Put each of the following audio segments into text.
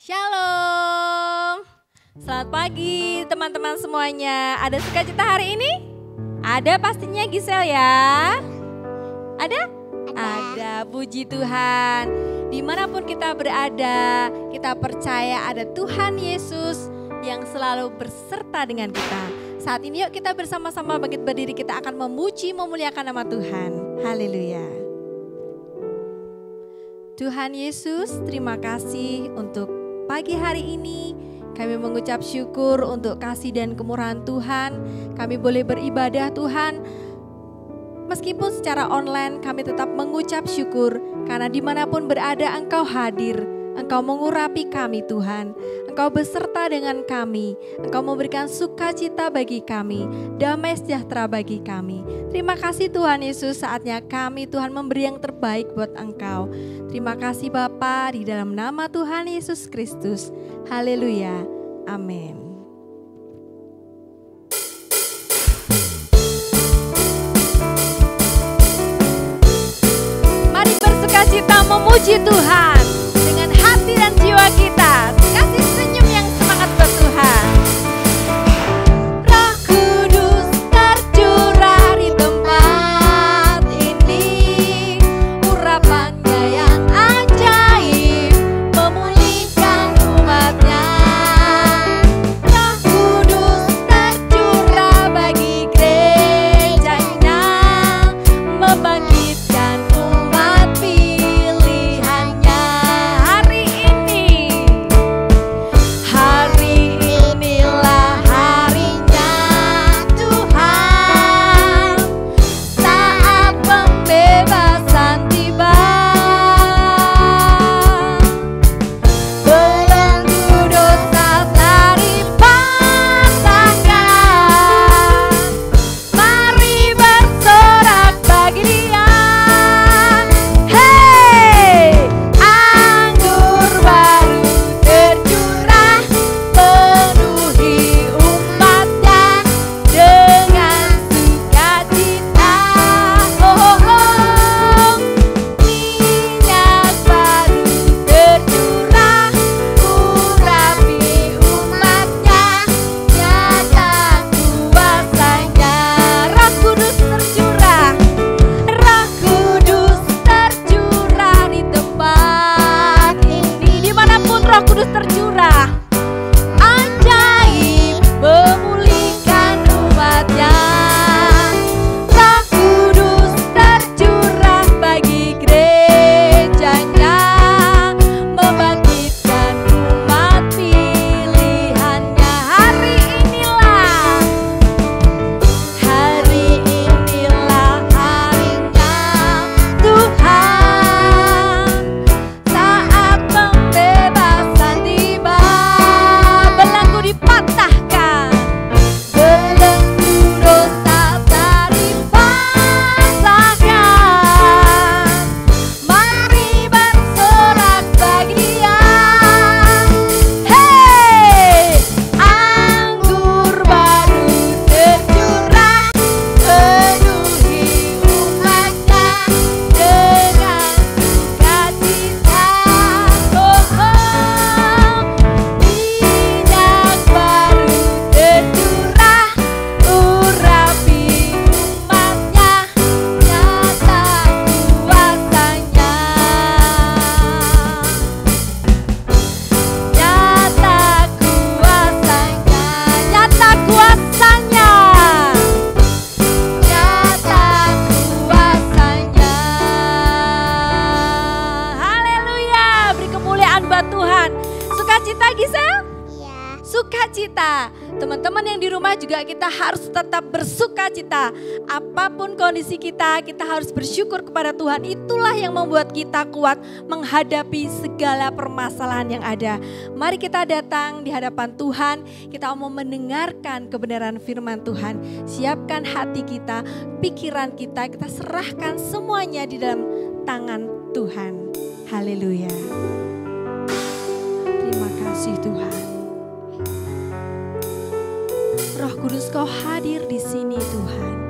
Shalom. Selamat pagi teman-teman semuanya. Ada sukacita hari ini? Ada pastinya Gisel ya? Ada? Ada, puji Tuhan. Dimanapun kita berada, kita percaya ada Tuhan Yesus yang selalu berserta dengan kita. Saat ini yuk kita bersama-sama bangkit berdiri, kita akan memuji, memuliakan nama Tuhan. Haleluya. Tuhan Yesus, terima kasih untuk pagi hari ini. Kami mengucap syukur untuk kasih dan kemurahan Tuhan. Kami boleh beribadah Tuhan. Meskipun secara online kami tetap mengucap syukur. Karena dimanapun berada Engkau hadir. Engkau mengurapi kami Tuhan. Engkau beserta dengan kami. Engkau memberikan sukacita bagi kami. Damai sejahtera bagi kami. Terima kasih Tuhan Yesus, saatnya kami Tuhan memberi yang terbaik buat Engkau. Terima kasih Bapa, di dalam nama Tuhan Yesus Kristus. Haleluya. Amin. Mari bersukacita memuji Tuhan dengan hati dan jiwa kita. Kasih senyum yang semangat buat Tuhan. Roh Kudus tercurah di tempat ini, urapannya yang ajaib memulihkan umatnya. Roh Kudus tercurah bagi gerejanya, membangkitkan umat pilihannya. Hari inilah harinya Tuhan, saat pembebasan tiba. Belenggu dosa telah dipatahkan, mari bersorak bagi Dia. Hei, anggur baru tercurah, penuhi umatnya dengan sukacita. Oh, minyak baru tercurah, urapi umatnya, nyata kuasanya. Roh Kudus tercurah, Roh Kudus tercurah di tempat ini. Dimanapun Roh Kudus tercurah, ajaib memulihkan umatnya. Roh Kudus tercurah bagi gerejanya, membangkitkan umat pilihannya. Hari inilah harinya Tuhan, saat pembebasan tiba. Belenggu dipatahkan, belenggu dosa telah dipatahkan, mari bersorak bagi Dia. Hei, anggur baru tercurah, penuhi umatnya dengan sukacita. Oh, minyak baru tercurah, urapi umatnya, nyata kuasanya. Nyata kuasanya, nyata kuasanya, nyata kuasanya. Haleluya, beri kemuliaan buat Tuhan. Sukacita Gisel? Iya. Sukacita. Teman-teman yang di rumah juga kita harus tetap bersukacita. Apapun kondisi kita, kita harus bersyukur kepada Tuhan. Itulah yang membuat kita kuat menghadapi segala permasalahan yang ada. Mari kita datang di hadapan Tuhan. Kita mau mendengarkan kebenaran firman Tuhan. Siapkan hati kita, pikiran kita, kita serahkan semuanya di dalam tangan Tuhan. Haleluya. Terima kasih Tuhan. Roh Kudus, Kau hadir di sini Tuhan.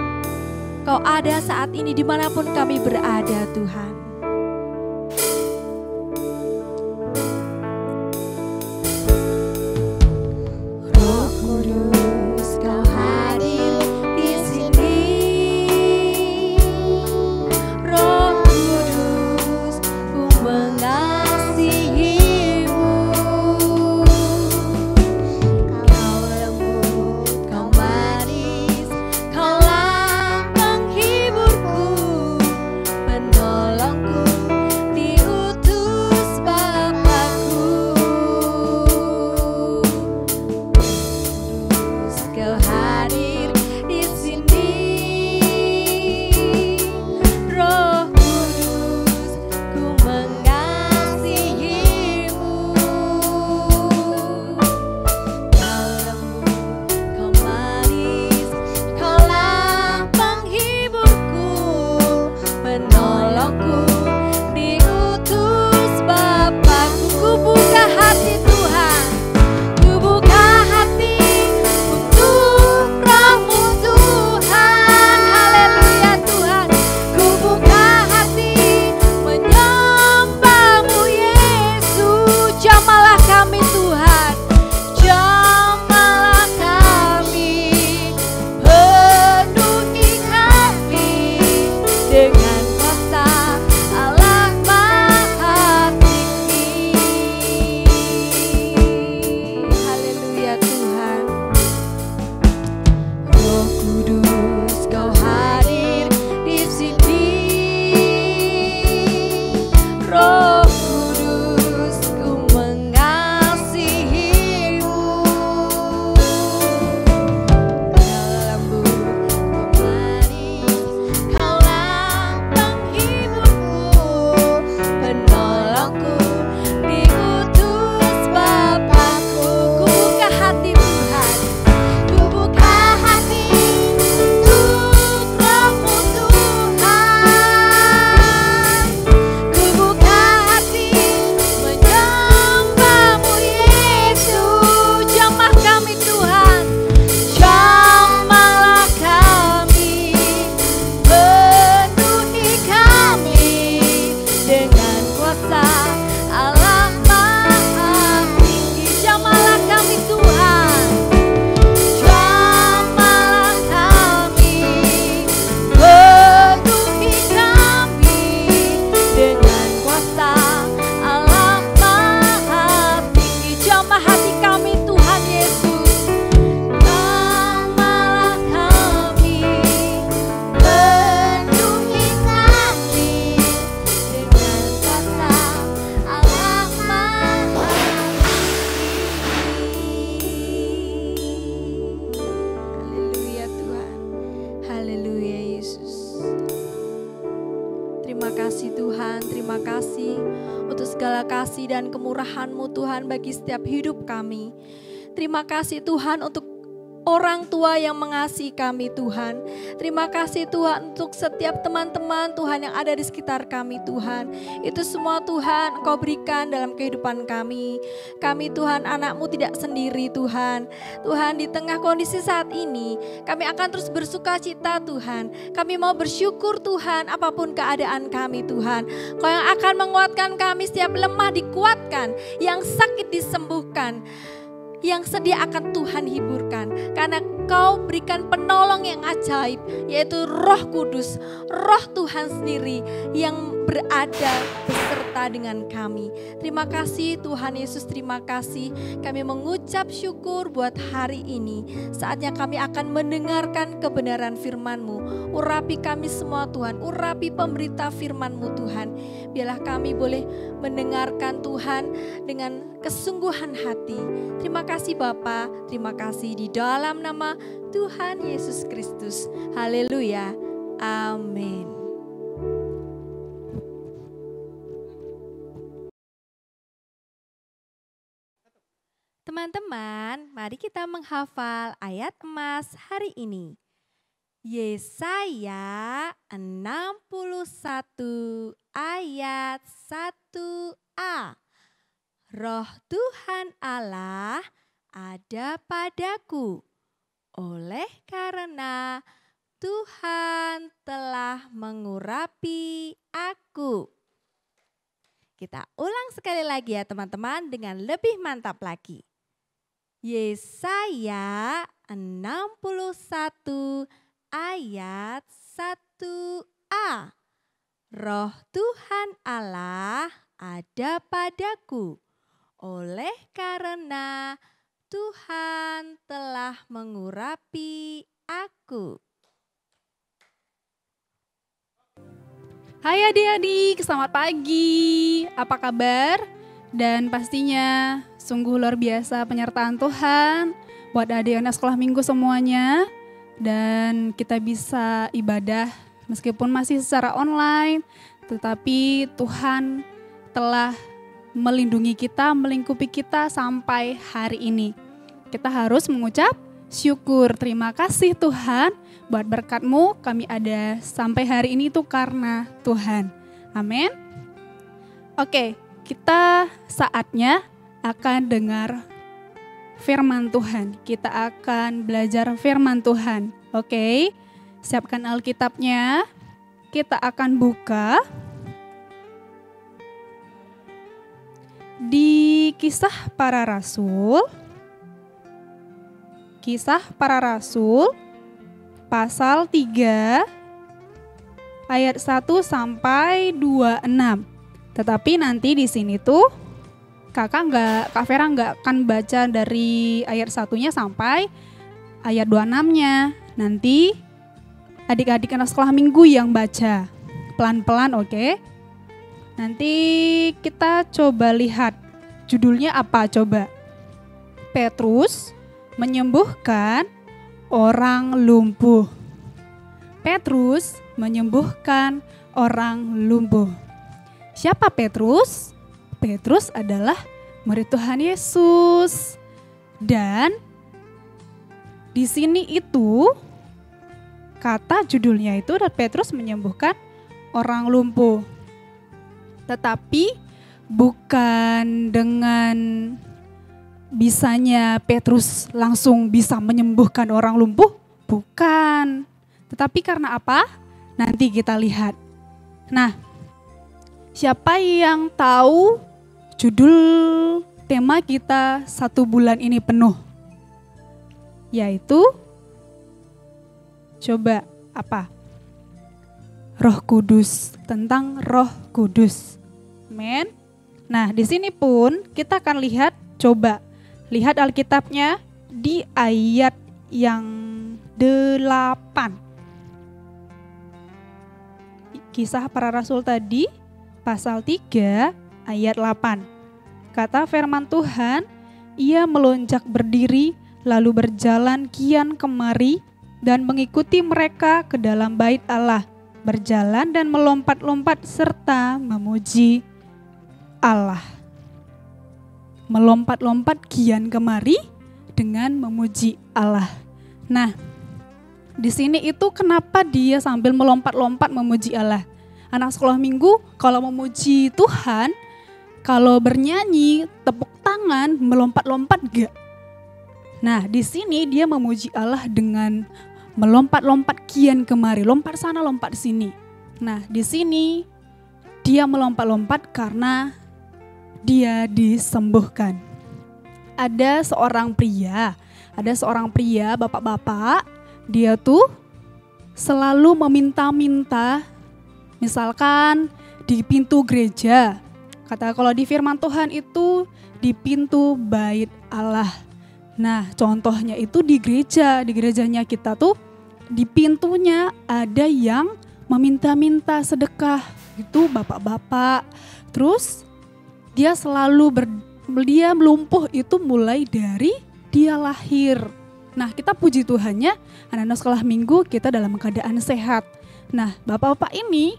Kau ada saat ini dimanapun kami berada, Tuhan. kasih dan kemurahan-Mu Tuhan bagi setiap hidup kami. Terima kasih Tuhan untuk orang tua yang mengasihi kami Tuhan. Terima kasih Tuhan untuk setiap teman-teman Tuhan yang ada di sekitar kami Tuhan. Itu semua Tuhan Engkau berikan dalam kehidupan kami. Kami Tuhan anak-Mu tidak sendiri Tuhan. Tuhan di tengah kondisi saat ini kami akan terus bersuka cita Tuhan. Kami mau bersyukur Tuhan apapun keadaan kami Tuhan. Kau yang akan menguatkan kami, setiap lemah dikuatkan, yang sakit disembuhkan, yang sedih akan Tuhan hiburkan. Karena Kau berikan penolong yang ajaib, yaitu Roh Kudus, Roh Tuhan sendiri yang berada beserta dengan kami. Terima kasih Tuhan Yesus, terima kasih. Kami mengucap syukur buat hari ini. Saatnya kami akan mendengarkan kebenaran firman-Mu. Urapi kami semua Tuhan, urapi pemberita firman-Mu Tuhan. Biarlah kami boleh mendengarkan Tuhan dengan kesungguhan hati. Terima kasih Bapa, terima kasih di dalam nama Tuhan Yesus Kristus. Haleluya. Amin. Teman-teman, mari kita menghafal ayat emas hari ini. Yesaya 61 ayat 1a. Roh Tuhan Allah ada padaku, oleh karena Tuhan telah mengurapi aku. Kita ulang sekali lagi ya teman-teman dengan lebih mantap lagi. Yesaya 61 ayat 1a. Roh Tuhan Allah ada padaku, oleh karena Tuhan telah mengurapi aku. Hai adik-adik, selamat pagi. Apa kabar? Dan pastinya sungguh luar biasa penyertaan Tuhan buat adik-adik sekolah minggu semuanya. Dan kita bisa ibadah meskipun masih secara online, tetapi Tuhan telah melindungi kita, melingkupi kita sampai hari ini. Kita harus mengucap syukur, terima kasih Tuhan buat berkat-Mu kami ada sampai hari ini itu karena Tuhan. Amin. Oke, kita saatnya akan dengar firman Tuhan. Kita akan belajar firman Tuhan. Oke, siapkan Alkitabnya. Kita akan buka di Kisah Para Rasul. Kisah Para Rasul pasal 3 ayat 1 sampai 26. Tetapi nanti di sini tuh Kak Vera nggak akan baca dari ayat 1-nya sampai ayat 26-nya. Nanti adik-adik anak sekolah minggu yang baca pelan-pelan, oke? Nanti kita coba lihat judulnya apa coba. Petrus menyembuhkan orang lumpuh. Petrus menyembuhkan orang lumpuh. Siapa Petrus? Petrus adalah murid Tuhan Yesus. Dan di sini itu kata judulnya itu adalah Petrus menyembuhkan orang lumpuh. Tetapi bukan dengan bisanya Petrus langsung bisa menyembuhkan orang lumpuh, bukan. Tetapi karena apa? Nanti kita lihat. Nah, siapa yang tahu judul tema kita 1 bulan ini penuh? Yaitu, coba apa? Roh Kudus, tentang Roh Kudus. Amin. Nah, di sini pun kita akan lihat, coba lihat Alkitabnya di ayat yang 8. Kisah Para Rasul tadi pasal 3 ayat 8. Kata firman Tuhan, ia melonjak berdiri lalu berjalan kian kemari dan mengikuti mereka ke dalam bait Allah, berjalan dan melompat-lompat serta memuji Allah. melompat-lompat kian kemari dengan memuji Allah. Nah, di sini itu kenapa dia sambil melompat-lompat memuji Allah? Anak sekolah minggu kalau memuji Tuhan, kalau bernyanyi, tepuk tangan, melompat-lompat gak? Nah, di sini dia memuji Allah dengan melompat-lompat kian kemari, lompat sana, lompat sini. Nah, di sini dia melompat-lompat karena dia disembuhkan. Ada seorang pria, bapak-bapak, dia tuh selalu meminta-minta, misalkan di pintu gereja. Kata kalau di firman Tuhan itu di pintu bait Allah. Nah, contohnya itu di gerejanya kita tuh di pintunya ada yang meminta-minta sedekah, itu bapak-bapak. Terus dia selalu dia lumpuh itu mulai dari dia lahir. Nah, kita puji Tuhannya, anak-anak sekolah minggu kita dalam keadaan sehat. Nah, bapak-bapak ini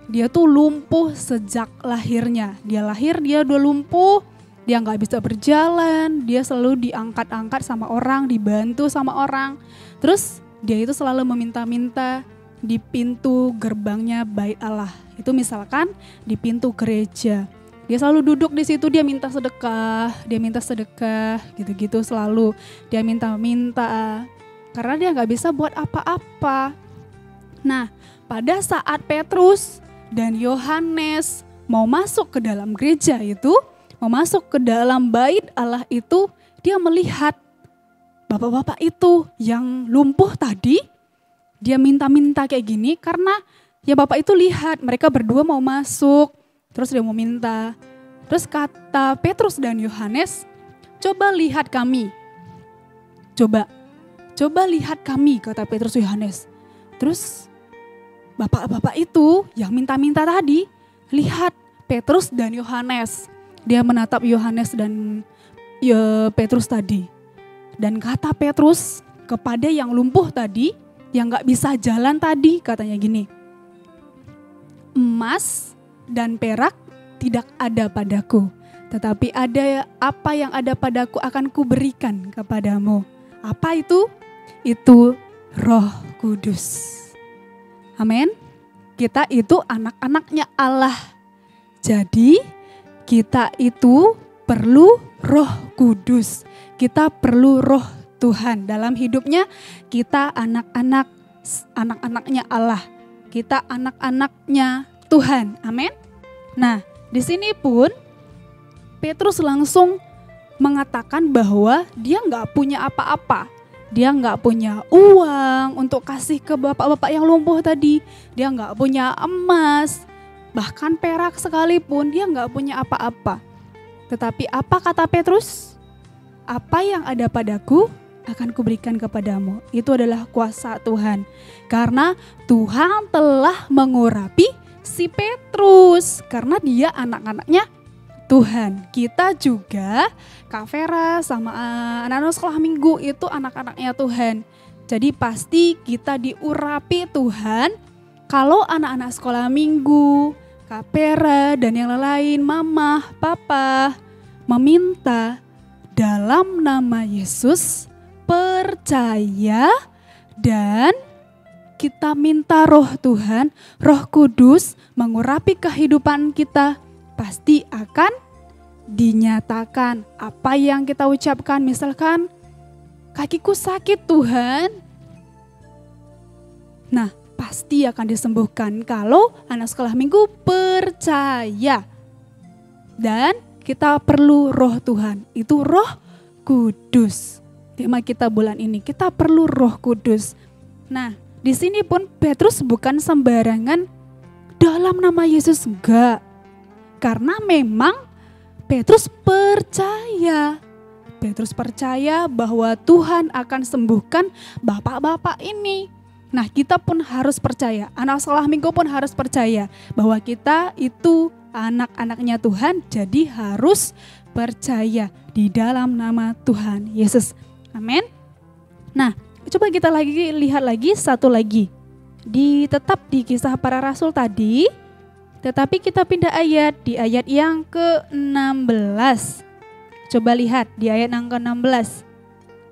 dia tuh lumpuh sejak lahirnya. Dia lahir dia udah lumpuh, dia nggak bisa berjalan, dia selalu diangkat-angkat sama orang, dibantu sama orang. Terus dia itu selalu meminta-minta di pintu gerbangnya bait Allah. Itu misalkan di pintu gereja. Dia selalu duduk di situ, dia minta sedekah, gitu-gitu selalu. Dia minta-minta, karena dia nggak bisa buat apa-apa. Nah, pada saat Petrus dan Yohanes mau masuk ke dalam gereja itu, mau masuk ke dalam bait Allah itu, dia melihat bapak-bapak itu yang lumpuh tadi, dia minta-minta kayak gini karena ya bapak itu lihat mereka berdua mau masuk. Terus dia mau minta. Terus kata Petrus dan Yohanes, coba lihat kami. Coba lihat kami, kata Petrus Yohanes. Terus bapak-bapak itu yang minta-minta tadi, lihat Petrus dan Yohanes. Dia menatap Yohanes dan Petrus tadi. Dan kata Petrus kepada yang lumpuh tadi, yang gak bisa jalan tadi, katanya gini, emas dan perak tidak ada padaku, tetapi ada apa yang ada padaku akan kuberikan kepadamu. Apa itu? Itu Roh Kudus. Amin. Kita itu anak-anaknya Allah. Jadi kita itu perlu Roh Kudus. Kita perlu Roh Tuhan dalam hidupnya. Kita anak-anaknya Allah. Kita anak-anaknya Tuhan, amin. Nah, di sini pun Petrus langsung mengatakan bahwa dia nggak punya apa-apa. Dia nggak punya uang untuk kasih ke bapak-bapak yang lumpuh tadi. Dia nggak punya emas, bahkan perak sekalipun dia nggak punya apa-apa. Tetapi apa kata Petrus? Apa yang ada padaku akan kuberikan kepadamu. Itu adalah kuasa Tuhan. Karena Tuhan telah mengurapi si Petrus karena dia anak-anaknya Tuhan. Kita juga, Kak Vera sama anak-anak sekolah minggu itu anak-anaknya Tuhan. Jadi pasti kita diurapi Tuhan kalau anak-anak sekolah minggu, Kak Vera dan yang lain, mama, papa, meminta dalam nama Yesus, percaya dan kita minta Roh Tuhan, Roh Kudus mengurapi kehidupan kita, pasti akan dinyatakan apa yang kita ucapkan. Misalkan, kakiku sakit Tuhan. Nah, pasti akan disembuhkan kalau anak sekolah minggu percaya. Dan kita perlu Roh Tuhan, itu Roh Kudus. Tema kita bulan ini, kita perlu Roh Kudus. Nah, di sini pun Petrus bukan sembarangan dalam nama Yesus, enggak. Karena memang Petrus percaya. Petrus percaya bahwa Tuhan akan sembuhkan bapak-bapak ini. Nah, kita pun harus percaya, anak sekolah minggu pun harus percaya bahwa kita itu anak-anaknya Tuhan, jadi harus percaya di dalam nama Tuhan Yesus. Amin. Nah, coba kita lihat lagi satu lagi. Tetap di Kisah Para Rasul tadi, tetapi kita pindah ayat di ayat yang ke-16. Coba lihat di ayat yang ke-16.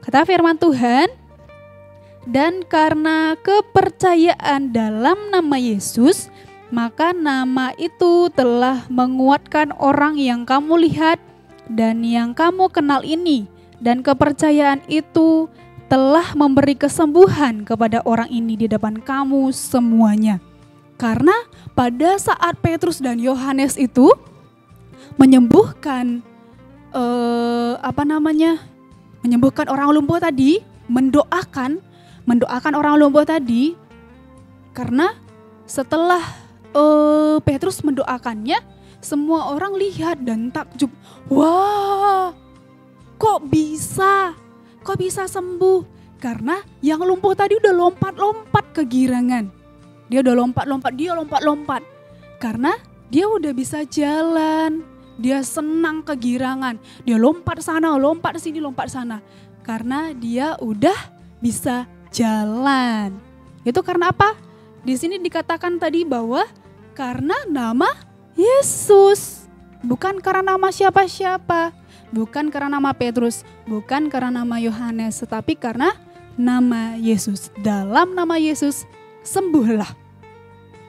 Kata firman Tuhan, dan karena kepercayaan dalam nama Yesus, maka nama itu telah menguatkan orang yang kamu lihat dan yang kamu kenal ini. Dan kepercayaan itu telah memberi kesembuhan kepada orang ini di depan kamu semuanya. Karena pada saat Petrus dan Yohanes itu menyembuhkan menyembuhkan orang lumpuh tadi, mendoakan orang lumpuh tadi, karena setelah Petrus mendoakannya, semua orang lihat dan takjub. Wah, kok bisa sembuh? Karena yang lumpuh tadi udah lompat-lompat kegirangan. Dia udah lompat-lompat. Karena dia udah bisa jalan. Dia senang kegirangan. Dia lompat sana, lompat sini, lompat sana. Karena dia udah bisa jalan. Itu karena apa? Di sini dikatakan tadi bahwa karena nama Yesus. Bukan karena nama siapa-siapa. Bukan karena nama Petrus. Bukan karena nama Yohanes. Tetapi karena nama Yesus. Dalam nama Yesus sembuhlah.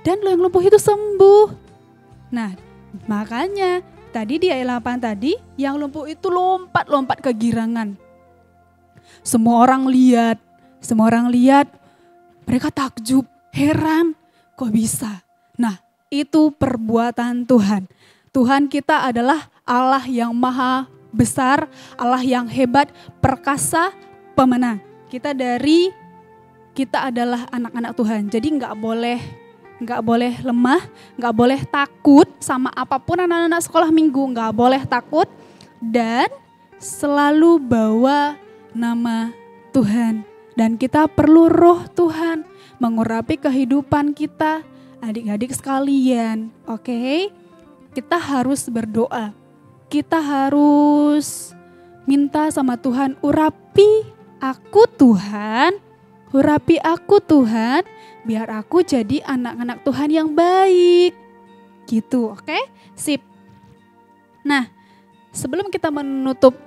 Dan lo yang lumpuh itu sembuh. Nah, makanya tadi di ayat 8 tadi, yang lumpuh itu lompat-lompat kegirangan. Semua orang lihat, mereka takjub, heran, kok bisa? Nah, itu perbuatan Tuhan. Tuhan kita adalah Allah yang maha besar, Allah yang hebat, perkasa, pemenang. Kita adalah anak-anak Tuhan. Jadi nggak boleh lemah, nggak boleh takut sama apapun anak-anak sekolah minggu, nggak boleh takut dan selalu bawa nama Tuhan. Dan kita perlu roh Tuhan mengurapi kehidupan kita, adik-adik sekalian, oke? Kita harus berdoa, kita harus minta sama Tuhan, urapi aku Tuhan, biar aku jadi anak-anak Tuhan yang baik. Gitu, oke? Sip. Nah, sebelum kita menutup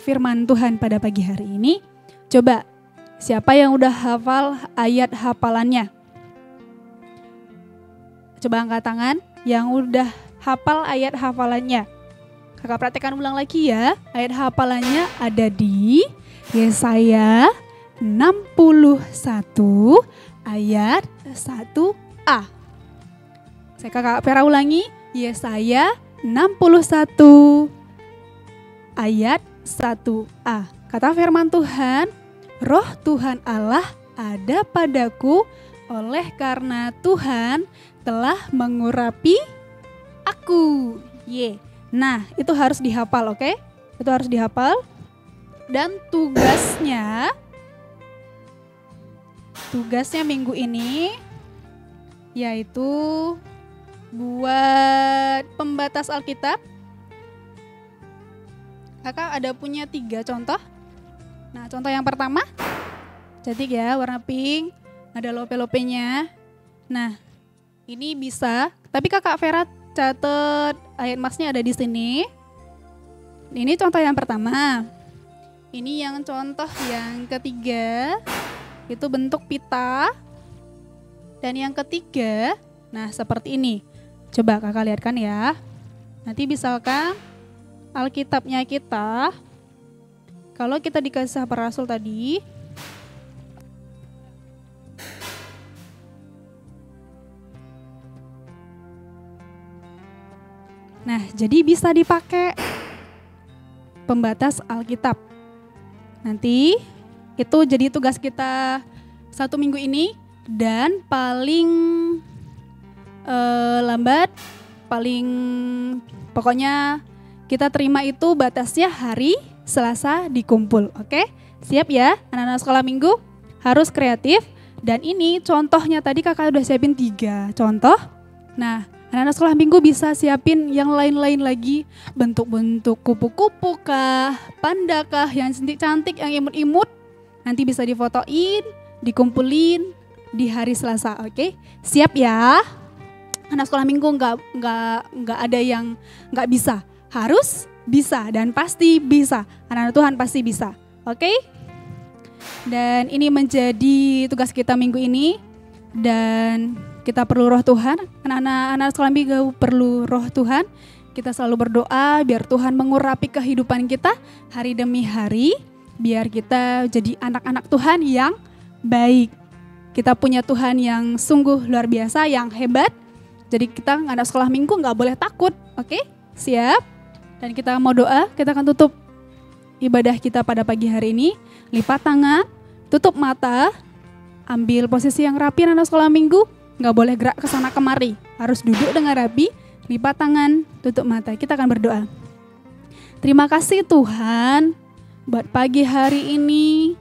firman Tuhan pada pagi hari ini, coba siapa yang udah hafal ayat hafalannya? Coba angkat tangan yang udah hafal ayat hafalannya. Kakak praktekkan ulang lagi ya. Ayat hafalannya ada di Yesaya 61 ayat 1a. Saya kakak Vera ulangi, Yesaya 61 ayat 1a. Kata firman Tuhan, Roh Tuhan Allah ada padaku oleh karena Tuhan telah mengurapi aku. Nah, itu harus dihafal, oke? Itu harus dihafal. Dan tugasnya minggu ini yaitu buat pembatas Alkitab. Kakak ada punya 3 contoh. Nah, contoh yang pertama, cantik ya, warna pink, ada lope-lopenya. Nah, ini bisa, tapi kakak Vera catat ayat emasnya ada di sini. Ini contoh yang pertama. Ini yang contoh yang ketiga, itu bentuk pita. Dan yang ketiga, nah seperti ini. Coba kakak lihatkan ya. Nanti misalkan Alkitabnya kita, kalau kita dikasih sahabat Rasul tadi, nah jadi bisa dipakai pembatas Alkitab. Nanti itu jadi tugas kita 1 minggu ini, dan paling lambat, pokoknya kita terima itu batasnya hari Selasa dikumpul, oke? Siap ya anak-anak sekolah minggu? Harus kreatif. Dan ini contohnya tadi kakak udah siapin 3 contoh. Nah, anak-anak sekolah minggu bisa siapin yang lain-lain lagi, bentuk-bentuk kupu-kupu kah, panda kah, yang cantik, yang imut-imut. Nanti bisa difotoin, dikumpulin di hari Selasa, oke? Siap ya? Anak sekolah minggu nggak ada yang nggak bisa. harus bisa dan pasti bisa. Anak-anak Tuhan pasti bisa. Oke? Dan ini menjadi tugas kita minggu ini. Dan kita perlu roh Tuhan. Anak-anak sekolah minggu perlu roh Tuhan. Kita selalu berdoa biar Tuhan mengurapi kehidupan kita hari demi hari. Biar kita jadi anak-anak Tuhan yang baik. Kita punya Tuhan yang sungguh luar biasa, yang hebat. Jadi kita anak sekolah minggu gak boleh takut. Oke? Siap? Dan kita mau doa, kita akan tutup ibadah kita pada pagi hari ini. Lipat tangan, tutup mata, ambil posisi yang rapi anak sekolah minggu. Gak boleh gerak ke sana kemari, harus duduk dengan rapi. Lipat tangan, tutup mata, kita akan berdoa. Terima kasih Tuhan, buat pagi hari ini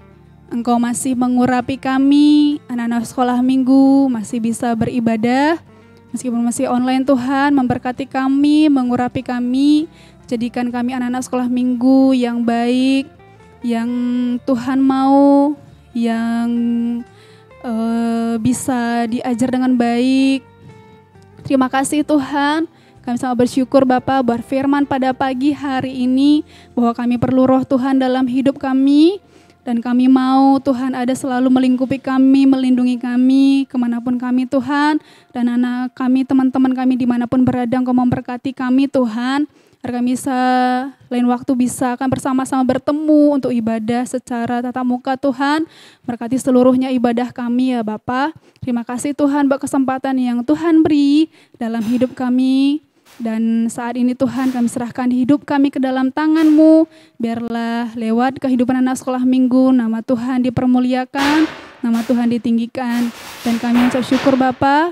Engkau masih mengurapi kami, anak-anak sekolah minggu masih bisa beribadah. Meskipun masih online Tuhan, memberkati kami, mengurapi kami, jadikan kami anak-anak sekolah minggu yang baik, yang Tuhan mau, yang bisa diajar dengan baik. Terima kasih Tuhan, kami sangat bersyukur Bapa buat firman pada pagi hari ini, bahwa kami perlu roh Tuhan dalam hidup kami, dan kami mau Tuhan ada selalu melingkupi kami, melindungi kami, kemanapun kami Tuhan, dan anak kami, teman-teman kami dimanapun berada, Engkau memberkati kami Tuhan, agar kami bisa lain waktu bisa akan bersama-sama bertemu untuk ibadah secara tatap muka Tuhan. Berkati seluruhnya ibadah kami ya Bapa. Terima kasih Tuhan buat kesempatan yang Tuhan beri dalam hidup kami. Dan saat ini Tuhan kami serahkan hidup kami ke dalam tangan-Mu. Biarlah lewat kehidupan anak sekolah minggu, nama Tuhan dipermuliakan, nama Tuhan ditinggikan. Dan kami ucap syukur Bapa,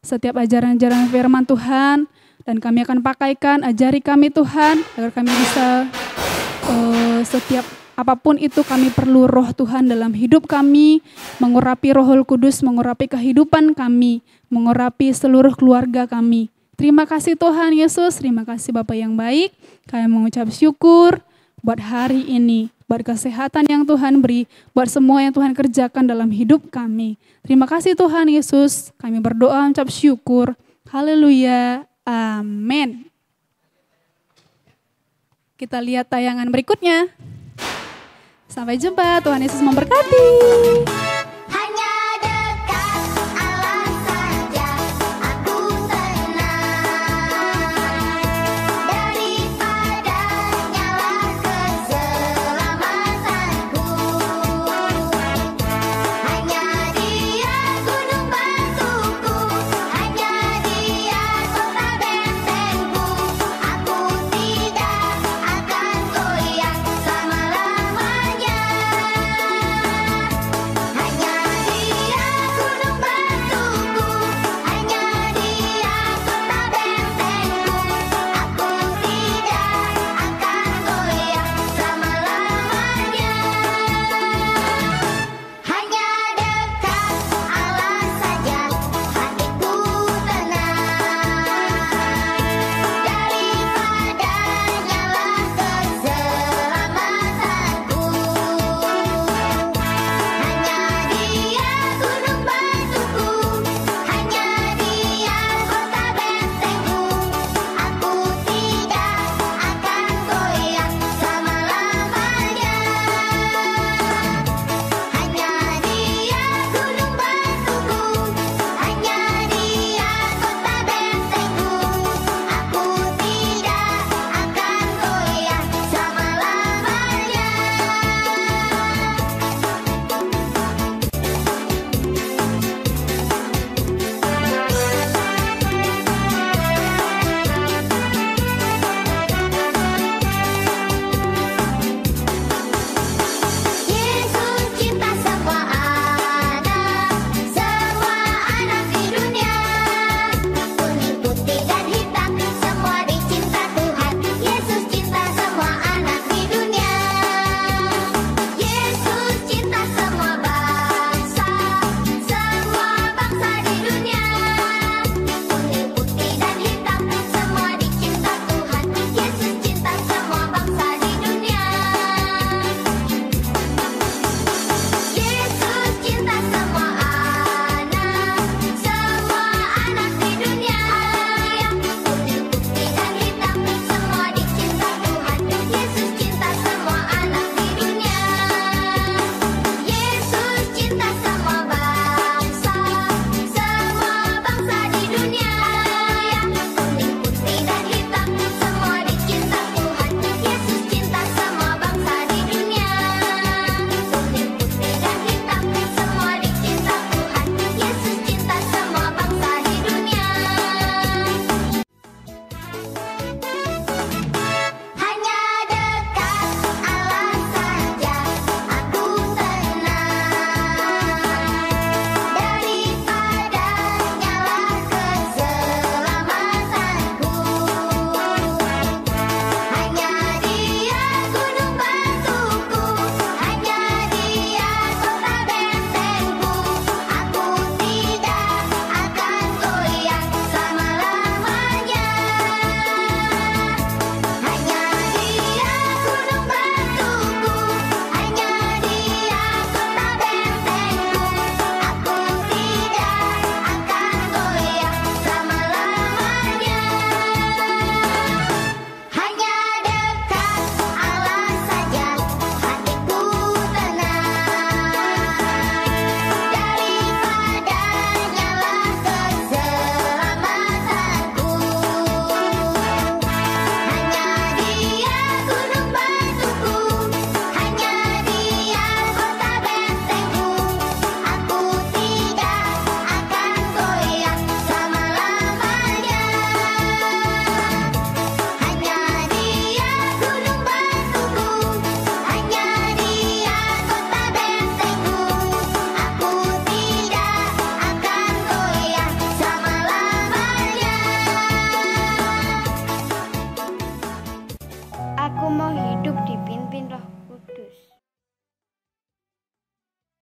setiap ajaran-ajaran firman Tuhan, dan kami akan pakaikan, ajari kami Tuhan, agar kami bisa setiap apapun itu kami perlu roh Tuhan dalam hidup kami, mengurapi Roh Kudus, mengurapi kehidupan kami, mengurapi seluruh keluarga kami. Terima kasih Tuhan Yesus, terima kasih Bapa yang baik. Kami mengucap syukur buat hari ini, buat kesehatan yang Tuhan beri, buat semua yang Tuhan kerjakan dalam hidup kami. Terima kasih Tuhan Yesus, kami berdoa mengucap syukur. Haleluya, amin. Kita lihat tayangan berikutnya. Sampai jumpa, Tuhan Yesus memberkati.